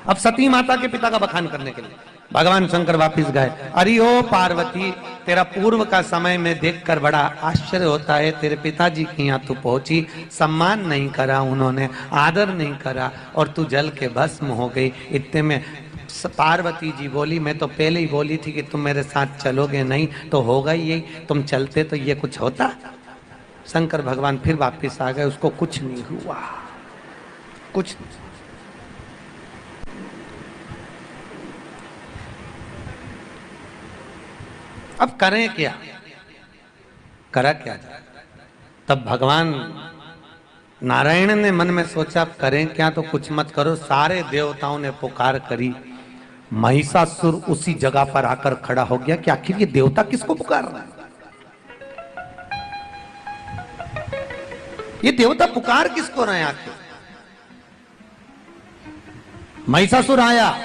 अब सती माता के पिता का बखान करने के लिए भगवान शंकर वापिस गए। अरे ओ पार्वती, तेरा पूर्व का समय में देखकर बड़ा आश्चर्य होता है। तेरे पिताजी के यहाँ तू पहुंची, सम्मान नहीं करा उन्होंने, आदर नहीं करा और तू जल के भस्म हो गई। इतने में पार्वती जी बोली, मैं तो पहले ही बोली थी कि तुम मेरे साथ चलोगे नहीं तो होगा ही यही, तुम चलते तो ये कुछ होता। शंकर भगवान फिर वापिस आ गए, उसको कुछ नहीं हुआ, कुछ नहीं। अब करें क्या, करा क्या जाए? तब भगवान नारायण ने मन में सोचा, अब करें क्या, तो कुछ मत करो। सारे देवताओं ने पुकार करी, महिषासुर उसी जगह पर आकर खड़ा हो गया कि आखिर ये देवता किसको पुकार रहा है, ये देवता पुकार किसको रहे हैं आखिर। महिषासुर आया,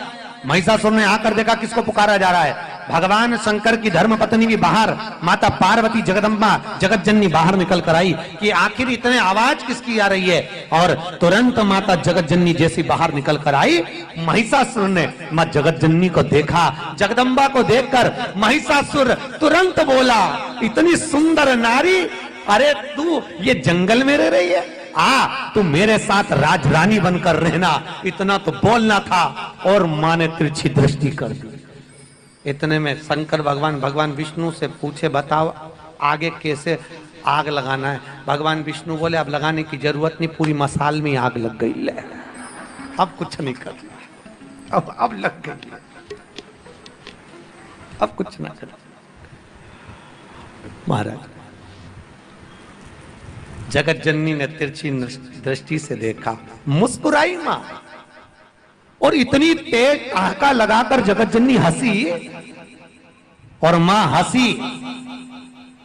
महिषासुर ने आकर देखा किसको पुकारा जा रहा है। भगवान शंकर की धर्म पत्नी भी बाहर, माता पार्वती जगदम्बा जगत जननी बाहर निकल कर आई कि आखिर इतने आवाज किसकी आ रही है। और तुरंत माता जगत जननी जैसी बाहर निकल कर आई, महिषासुर ने मां जगत जननी को देखा। जगदम्बा को देखकर महिषासुर तुरंत बोला, इतनी सुंदर नारी, अरे तू ये जंगल में रह रही है, तू मेरे साथ राजरानी बनकर रहना, इतना तो बोलना था। और मां ने तिरछी दृष्टि कर दी। इतने में शंकर भगवान विष्णु से पूछे, बताओ आगे कैसे आग लगाना है। भगवान विष्णु बोले, अब लगाने की जरूरत नहीं, पूरी मसाल में आग लग गई, ले अब कुछ नहीं कर, अब लग गई, अब कुछ ना कर। महाराज जगत जननी ने तिरछी दृष्टि से देखा, मुस्कुराई मां, और इतनी तेज ठहाका लगाकर जगत जननी हंसी, और मां हंसी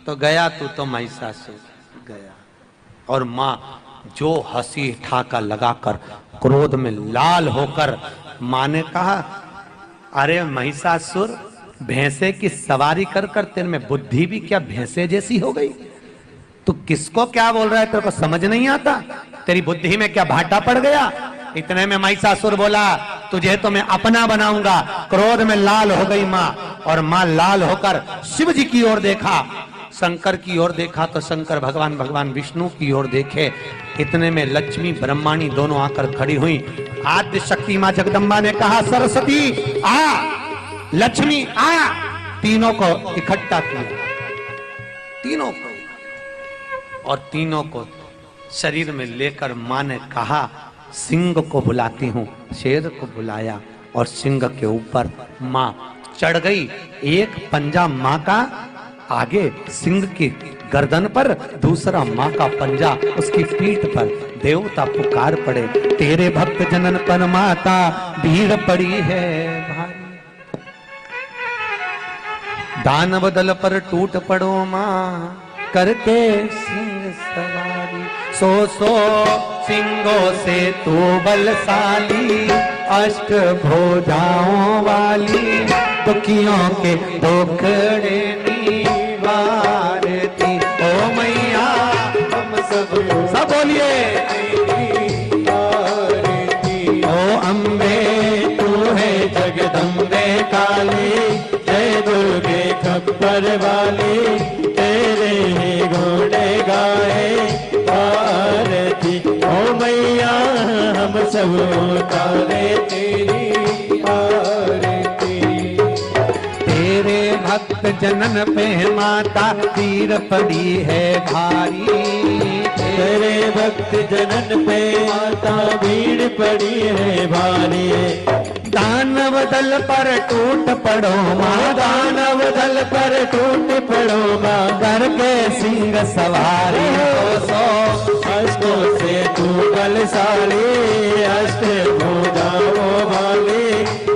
तो गया तू तो महिषासुर गया। और मां जो हंसी ठहाका लगाकर क्रोध में लाल होकर मां ने कहा, अरे महिषासुर, भैंसे की सवारी कर कर तेरे में बुद्धि भी क्या भैंसे जैसी हो गई? तू किसको क्या बोल रहा है, तेरे को समझ नहीं आता? तेरी बुद्धि में क्या भाटा पड़ गया? इतने में महिषासुर बोला, तुझे तो मैं अपना बनाऊंगा। क्रोध में लाल हो गई मां, और मां लाल होकर शिव जी की ओर देखा, शंकर की ओर देखा तो शंकर भगवान विष्णु की ओर देखे। इतने में लक्ष्मी ब्रह्माणी दोनों आकर खड़ी हुई। आद्य शक्ति मां जगदम्बा ने कहा, सरस्वती आ, लक्ष्मी आ। तीनों को इकट्ठा किया, तीनों को, और तीनों को शरीर में लेकर मां ने कहा, सिंह को बुलाती हूं। शेर को बुलाया और सिंह के ऊपर मां चढ़ गई। एक पंजा मां का आगे सिंह की गर्दन पर, दूसरा मां का पंजा उसकी पीठ पर। देवता पुकार पड़े, तेरे भक्त जनन पर माता भीड़ पड़ी है भारी। दानव दल पर टूट पड़ो मां, करके सिंह सवारी। सो सिंहों से तू बलशाली, अष्ट भुजाओं वाली, दुखियों के दुखड़े निवारती। ओ मैया हम सब बोलिए, ओ अम्बे तू है जगदम्बे काली, जय दुर्गे खप्पर वाली, तेरे ही गुण गाए आरती। ओ मैया हम सब उतारे तेरी आरती। तेरे भक्त जनन पे माता पीर पड़ी है भारी, तेरे भक्त जनन पे माता भीड़ पड़ी है भारी। दानव दल पर टूट पड़ो मां, दानव दल पर टूट पड़ो मां, करके सिंह सवारी। सो अष्टों से तू बलशाली, अष्ट भुजाओं वाली,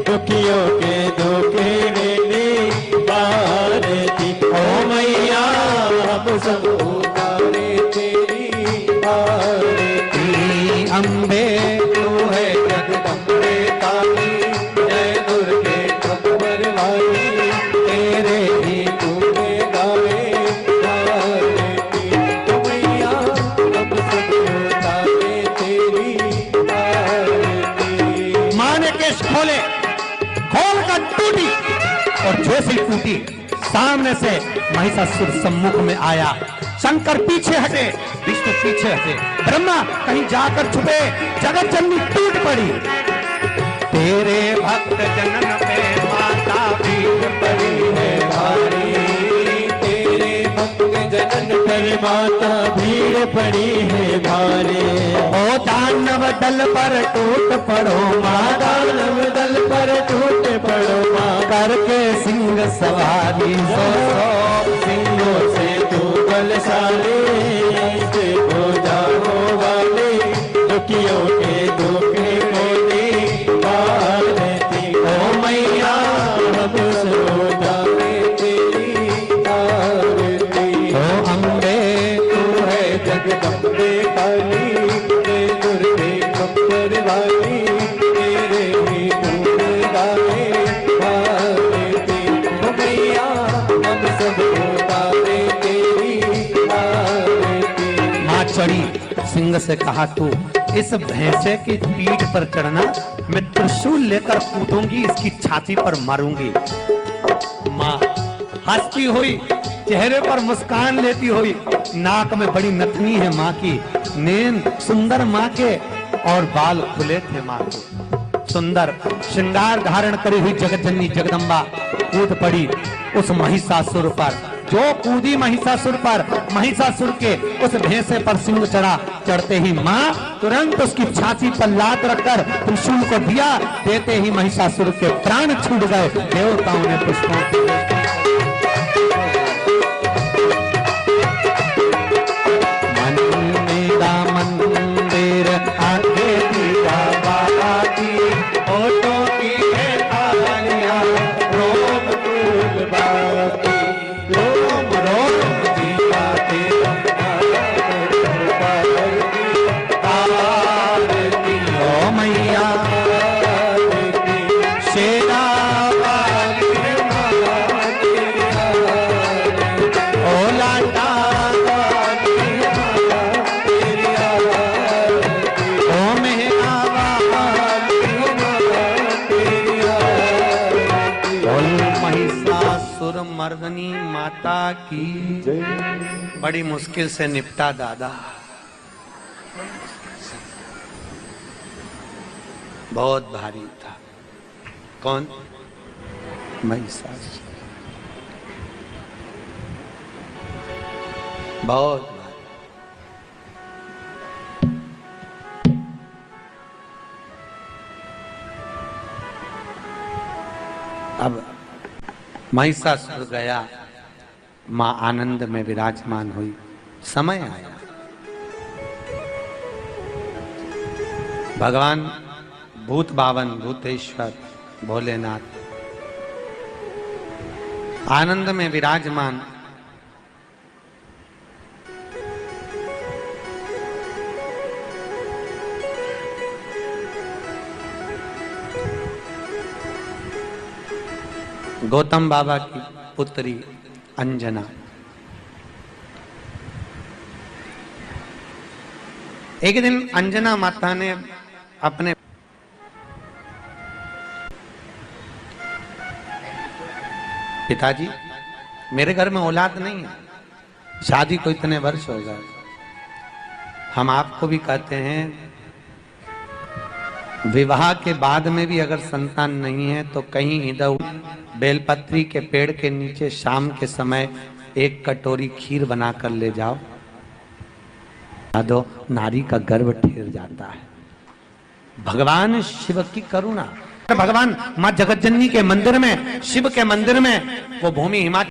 दुखियों के दुखे निवारती। ओ मैया हम सब उतारे तेरी आरती। अम्बे तू है जगदम्बे काली, जय दुर्गे खप्पर वाली, तेरे ही गुण गावे आरती। ओ मैया हम सब उतारे तेरी आरती। मान के केश खोले, खोलकर टूटी और जैसे ही टूटी सामने से महिषासुर सम्मुख में आया। शंकर पीछे हटे, विष्णु पीछे हटे, ब्रह्मा कहीं जाकर छुपे, जगत जननी टूट पड़ी। तेरे भक्त जनन पे माता भीड़ पड़ी है भारी, तेरे भक्त जनन पर माता भीड़ पड़ी है भारी। ओ दानव दल पर टूट पड़ो माँ, दानव दल पर टूट पड़ो माँ, करके सिंह सवारी सो सिंहों से तू बलशाली, से हो जाओ वाले दुखियों के दुख मोती भारती। ओ मैया हम सरोजा में तेरी आरती। ओ अम्बे तू है जगदम्बे काली, ते दुर्गे कंपर वाली, तेरे ही गुण गाए भारती। ओ मैया हम सब तारे तेरी आरती। माँ चढ़ी, सिंह से कहा तू इस भैंसे की पीठ पर चढ़ना, मैं त्रिशूल लेकर कूदूंगी, इसकी छाती पर मारूंगी। माँ हंसती हुई, चेहरे पर मुस्कान लेती हुई, नाक में बड़ी नथनी है माँ की, नैन सुंदर माँ के और बाल खुले थे माँ के। सुंदर श्रृंगार धारण करी हुई जगतजननी जगदम्बा कूद पड़ी उस महिषासुर पर। जो कूदी महिषासुर पर, महिषासुर के उस भैंसे पर सिंह चढ़ा। चढ़ते ही माँ तुरंत उसकी छाती पर लात रखकर त्रिशूल को दिया, देते ही महिषासुर के प्राण छूट गए। देवताओं ने पुष्पों मंदिर आगे दीदा बाबा की, ओटों की है थालियां, रोम फूल बाती, रोम रोम दीवा तेरा आरती। ओ मैया आरती शेरा वाली माँ तेरी आरती। ओ लाटा वाली माँ तेरी आरती। ओ मेहरा वाली माँ तेरी आरती। बोल महिषासुर मर्दनी माता की। बड़ी मुश्किल से निपटा दादा, बहुत भारी था। कौन? महिषासुर, बहुत भारी। अब महिषासुर गया, मां आनंद में विराजमान हुई। समय आया, भगवान भूत बावन भूतेश्वर भोलेनाथ आनंद में विराजमान। गौतम बाबा की पुत्री अंजना, एक दिन अंजना माता ने अपने पिताजी, मेरे घर में औलाद नहीं है, शादी को इतने वर्ष हो गए, हम आपको भी कहते हैं विवाह के बाद में भी अगर संतान नहीं है तो कहीं इधर बेलपत्री के पेड़ के नीचे शाम के समय एक कटोरी खीर बनाकर ले जाओ, दो, नारी का गर्भ ठेर जाता है। भगवान शिव की करुणा। भगवान मां जगतजननी के मंदिर में, शिव के मंदिर में, वो भूमि हिमाचल